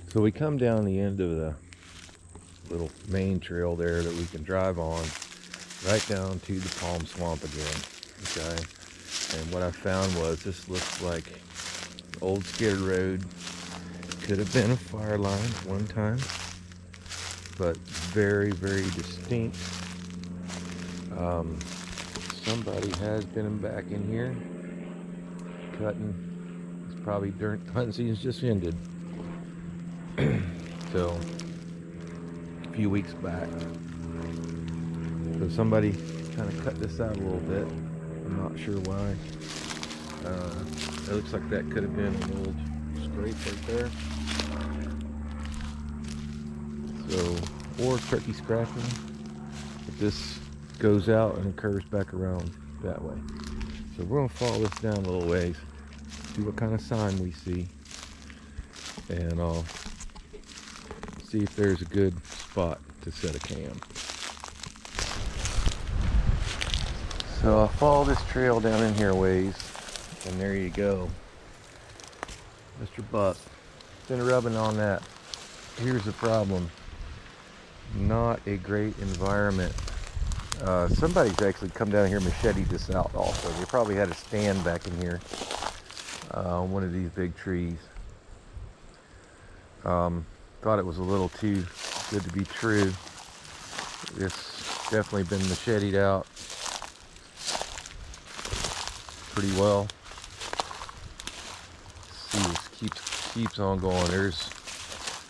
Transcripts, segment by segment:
So we come down the end of the little main trail there that we can drive on, right down to the palm swamp again. Okay, and what I found was this looks like an old skid road. Could have been a fire line at one time, but very, very distinct. Somebody has been back in here cutting. It's probably during hunting season's just ended. So a few weeks back. So somebody kind of cut this out a little bit. I'm not sure why. It looks like that could have been an old scrape right there. So, or turkey scratching. But this goes out and curves back around that way. So we're gonna follow this down a little ways, see what kind of sign we see, and I'll see if there's a good spot to set a cam. So I follow this trail down in here ways, and there you go. Mr. Buck, been rubbing on that. Here's the problem. Not a great environment. Somebody's actually come down here and macheted this out also. They probably had a stand back in here on one of these big trees. Thought it was a little too good to be true. It's definitely been macheted out pretty well. See, this keeps on going.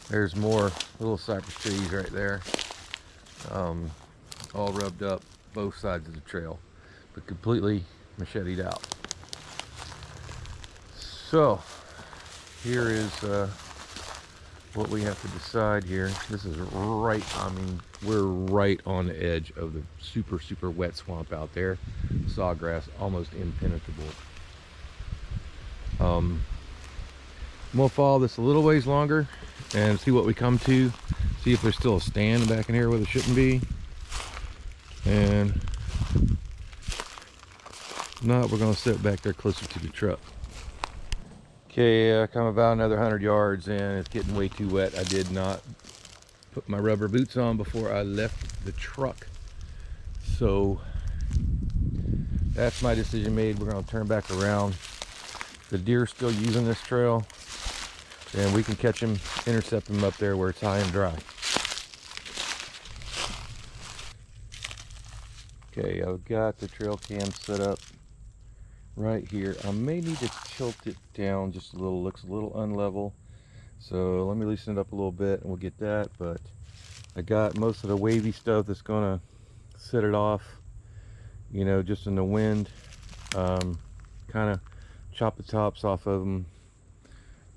There's more little cypress trees right there, all rubbed up both sides of the trail, but completely macheted out. So here is what we have to decide here. This is right, I mean, we're right on the edge of the super wet swamp out there. Sawgrass, almost impenetrable. I'm gonna follow this a little ways longer and see what we come to. See if there's still a stand back in here where there shouldn't be. And if not, we're gonna sit back there closer to the truck. Okay, I come about another 100 yards and it's getting way too wet. I did not put my rubber boots on before I left the truck. So that's my decision made. We're gonna turn back around. The deer's still using this trail, and we can catch them, intercept them up there where it's high and dry. Okay, I've got the trail cam set up right here. I may need to tilt it down just a little. Looks a little unlevel, so let me loosen it up a little bit and we'll get that. But I got most of the wavy stuff that's gonna set it off, you know, just in the wind. Kind of chopped the tops off of them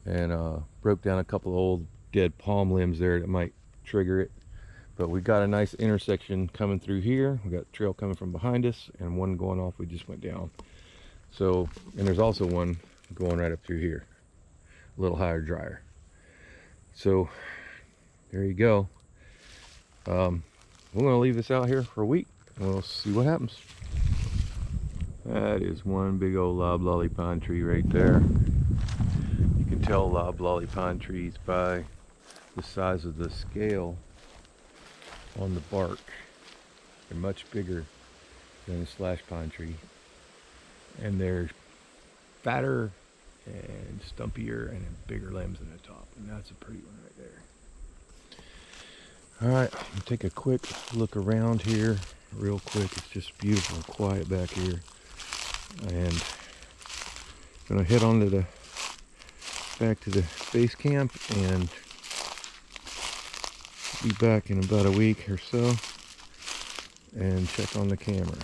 and broke down a couple of old dead palm limbs there that might trigger it. But we got a nice intersection coming through here. We got trail coming from behind us and one going off. We just went down. So, and there's also one going right up through here, a little higher, drier. So there you go. We're gonna leave this out here for a week and we'll see what happens. That is one big old loblolly pine tree right there. You can tell loblolly pine trees by the size of the scale on the bark. They're much bigger than a slash pine tree, and they're fatter and stumpier and have bigger limbs in the top, and that's a pretty one right there. All right, I'm gonna take a quick look around here real quick. It's just beautiful and quiet back here, and I'm gonna head on to back to the base camp and be back in about a week or so and check on the camera.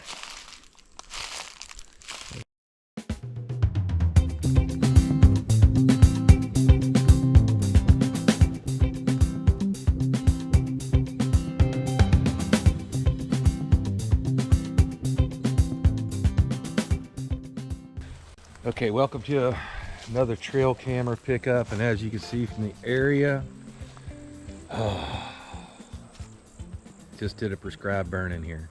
Okay, welcome to another trail camera pickup, and as you can see from the area, just did a prescribed burn in here.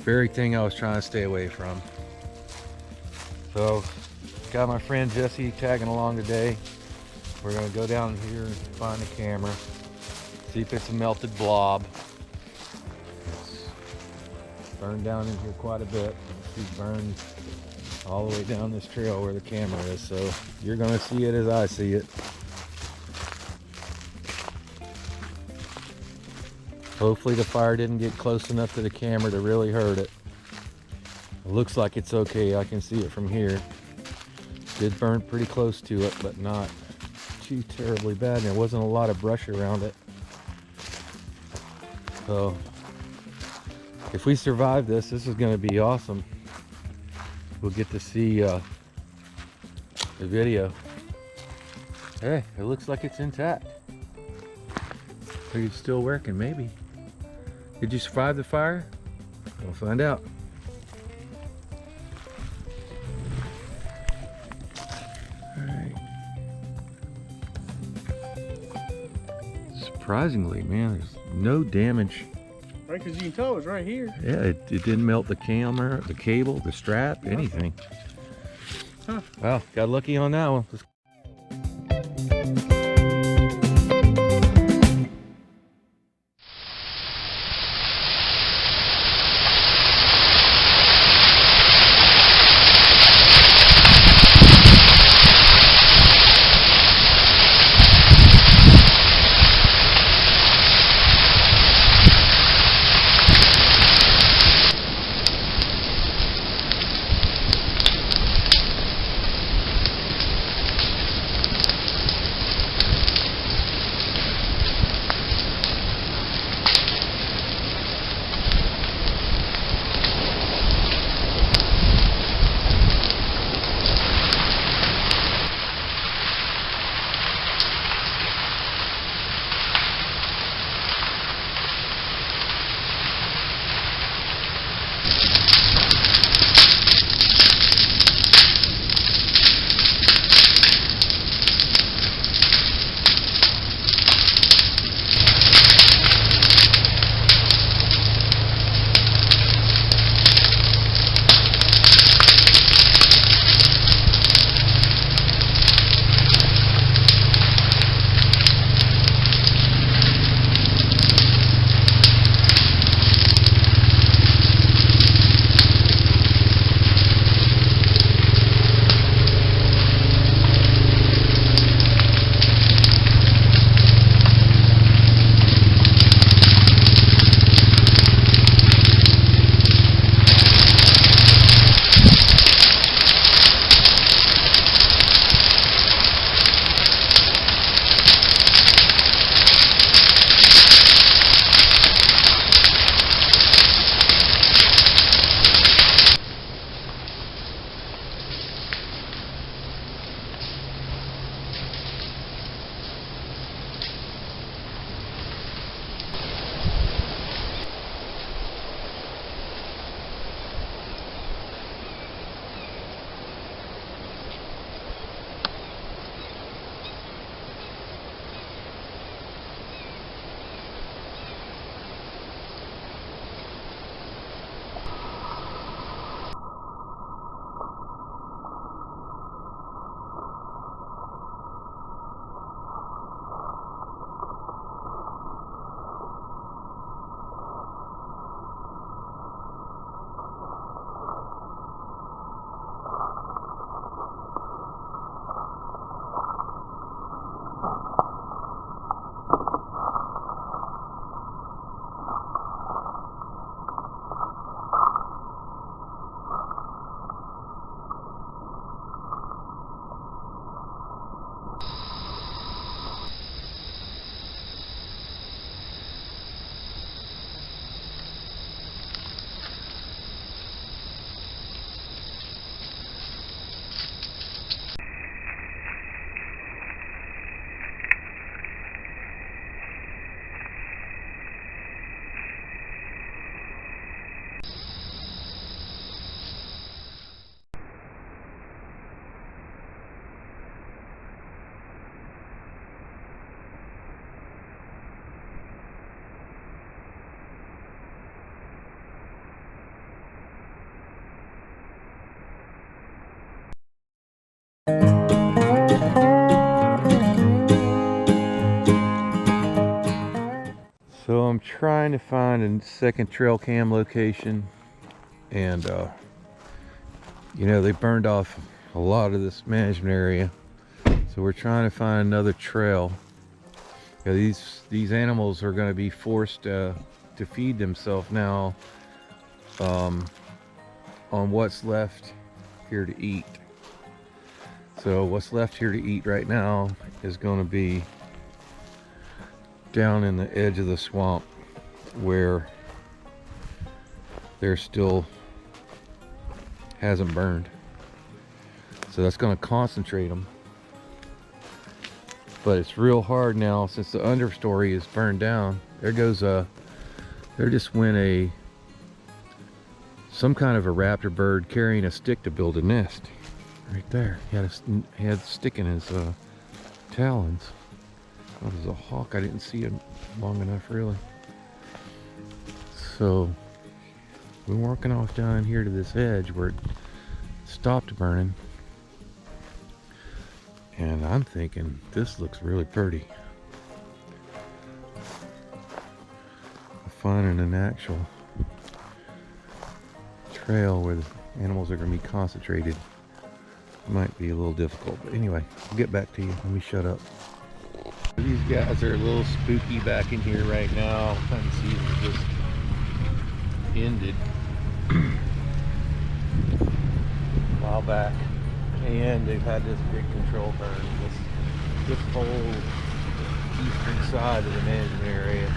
Very thing I was trying to stay away from. So got my friend Jesse tagging along today. We're gonna go down here and find the camera, see if it's a melted blob. It's burned down in here quite a bit. It's burned all the way down this trail where the camera is, so you're gonna see it as I see it. Hopefully the fire didn't get close enough to the camera to really hurt it. It looks like it's okay. I can see it from here. Did burn pretty close to it, but not too terribly bad. And there wasn't a lot of brush around it. So if we survive this is going to be awesome. We'll get to see the video. Hey, it looks like it's intact. Are you still working? Maybe. Did you survive the fire? We'll find out. Alright. Surprisingly, man, there's no damage. Right, because you can tell it's right here. Yeah, it didn't melt the camera, the cable, the strap, anything. Huh. Well, got lucky on that one. trying to find a second trail cam location, and you know, they burned off a lot of this management area, so we're trying to find another trail. You know, these animals are going to be forced to feed themselves now on what's left here to eat. So what's left here to eat right now is going to be down in the edge of the swamp where there still hasn't burned. So that's going to concentrate them. But it's real hard now since the understory is burned down. There just went some kind of a raptor bird carrying a stick to build a nest. Right there. He had a stick in his talons. That was a hawk. I didn't see him long enough, really. So we're working off down here to this edge where it stopped burning. And I'm thinking this looks really pretty. Finding an actual trail where the animals are going to be concentrated might be a little difficult. But anyway, I'll get back to you. Let me shut up. These guys are a little spooky back in here right now. Hunting season just ended a while back, and they've had this big control burn. This whole eastern side of the management area is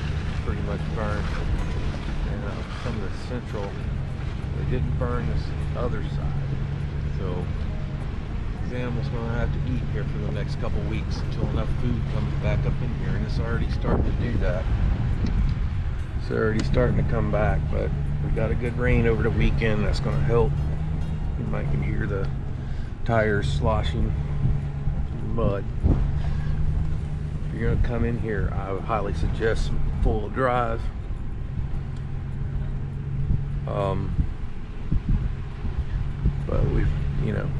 pretty much burned, and some of the central, they didn't burn this other side. So these animals are going to have to eat here for the next couple weeks until enough food comes back up in here, and it's already starting to do that. It's already starting to come back, but we got a good rain over the weekend. That's going to help. You might can hear the tires sloshing in mud. If you're going to come in here, I would highly suggest some full drive. But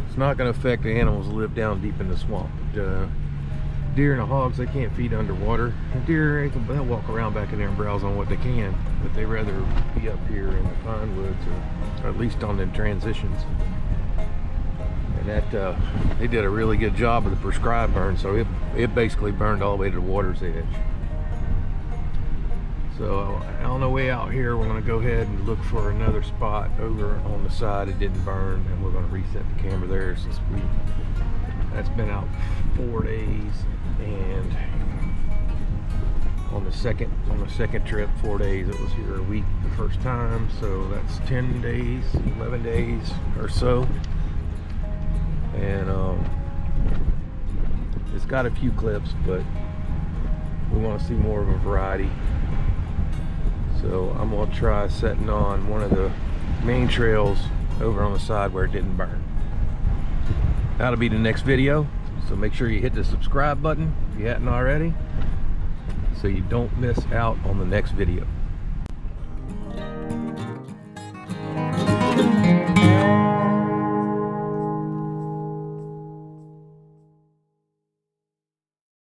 it's not going to affect the animals that live down deep in the swamp. But, deer and the hogs, they can't feed underwater. The deer, they'll walk around back in there and browse on what they can, but they rather be up here in the pine woods, or at least on them transitions. And that they did a really good job of the prescribed burn, so it basically burned all the way to the water's edge. So on the way out here, we're going to go ahead and look for another spot over on the side it didn't burn, and we're going to reset the camera there since that's been out 4 days, and on the second trip, 4 days, it was here a week the first time, so that's 10 days, 11 days or so. And it's got a few clips, but we want to see more of a variety. So I'm going to try setting on one of the main trails over on the side where it didn't burn. That'll be the next video, so make sure you hit the subscribe button if you hadn't already, so you don't miss out on the next video.